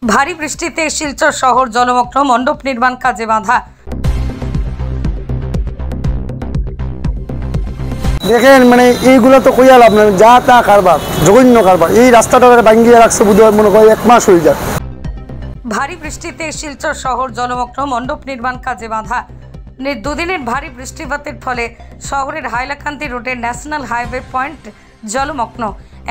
ভারী বৃষ্টিতে শিলচর শহর জলমগ্ন, মণ্ডপ নির্মাণ কাজে বাধা। দেখেন এইগুলো তো কইয়া লাভ না, যা তা কারবার, জঘন্য কারবার। এই রাস্তাটা ভাঙ্গিয়ে রাখছে বোধহয় মনে হয় 1 মাস হয়ে যায়। ভারী বৃষ্টিতে শিলচর শহর জলমগ্ন, মণ্ডপ নির্মাণ কাজে বাধা। দুদিনের ভারী বৃষ্টিপাতের ফলে শহরের হাইলাকান্দি রোডের ন্যাশনাল হাইওয়ে পয়েন্ট জলমগ্ন।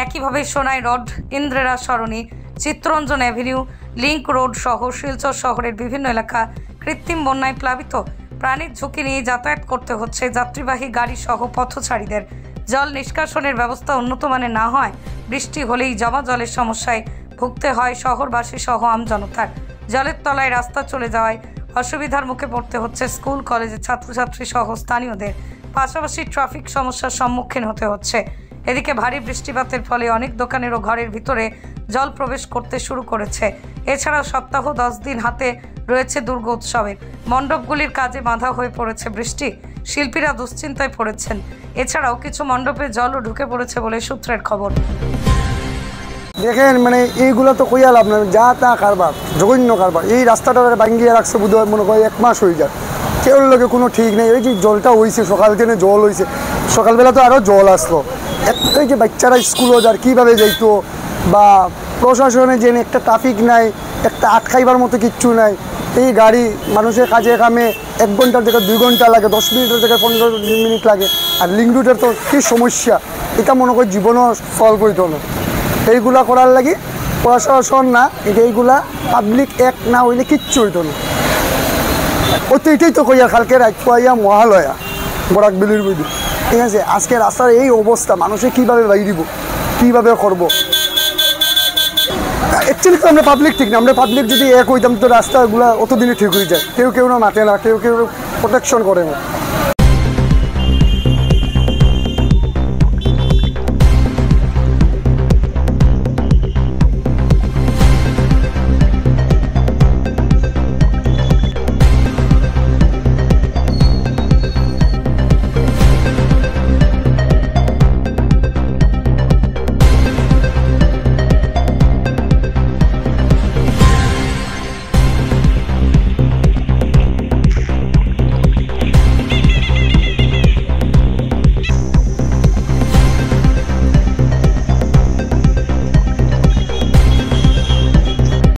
একইভাবে সোনাই রোড, ইন্দ্রেরা সরণি, চিত্তরঞ্জন অ্যাভিনিউ, লিংক রোড সহ শিলচর শহরের বিভিন্ন এলাকা কৃত্রিম বন্যায় প্লাবিত। প্রাণীর ঝুঁকি নিয়ে যাতায়াত করতে হচ্ছে যাত্রীবাহী গাড়ি সহ পথচারীদের। জল নিষ্কাশনের ব্যবস্থা উন্নত মানের না হয় বৃষ্টি হলেই জমা জলের সমস্যায় ভুগতে হয় শহরবাসী সহ আমজনতার। জলের তলায় রাস্তা চলে যাওয়ায় অসুবিধার মুখে পড়তে হচ্ছে স্কুল কলেজের ছাত্রছাত্রী সহ স্থানীয়দের। পাশাপাশি ট্রাফিক সমস্যার সম্মুখীন হতে হচ্ছে। এদিকে ভারী বৃষ্টিপাতের ফলে অনেক দোকানের ও ঘরের ভিতরে জল প্রবেশ করতে শুরু করেছে। এছাড়াও সপ্তাহ 10 দিন হাতে রয়েছে দুর্গোৎসবের। মণ্ডপগুলির কাজে বাধা হয়ে পড়েছে বৃষ্টি। শিল্পীরা দুশ্চিন্তায় পড়েছেন। এছাড়াও কিছু মণ্ডপে জলও ঢুকে পড়েছে বলে সূত্রের খবর। দেখেন এইগুলো তো কইয়া লাভ না, যা তা কারবার, জঘন্য কারবার। এই রাস্তাটা ভাঙ্গিয়ে রাখছে বোধহয় মনে হয় 1 মাস হয়ে যায়। কেউ লোকে কোনো ঠিক নেই। এই যে জলটা হয়েছে, সকাল থেকে জল হয়েছে, সকালবেলা তো আরও জল আসলো। এই যে বাচ্চারা স্কুলও যার কীভাবে যাইতো, বা প্রশাসনে যে একটা ট্রাফিক নাই, একটা আটকাইবার মতো কিচ্ছু নাই। এই গাড়ি মানুষের কাজে কামে 1 ঘন্টার জায়গায় 2 ঘন্টা লাগে, 10 মিনিটের জায়গায় 15 মিনিট লাগে। আর লিঙ্ক রুটের তো কী সমস্যা, এটা মনে করি জীবনও সলভ হইতো না। এইগুলা করার লাগে প্রশাসন না, এইগুলা পাবলিক এক না হইলে কিচ্ছু হইতো না। ওই তো এটাই তো কইয়া কালকে রাজপাইয়া মহালয়া বরাকবিলির বইদি, ঠিক আছে। আজকে রাস্তার এই অবস্থা, মানুষে কীভাবে বাইরিব, কীভাবে করবো। অ্যাকচুয়ালি তো আমরা পাবলিক ঠিক না। আমরা পাবলিক যদি এক হইতাম তো রাস্তাগুলো অতদিনে ঠিক হয়ে যায়। কেউ না মাঠে না, কেউ প্রোটেকশন করে না।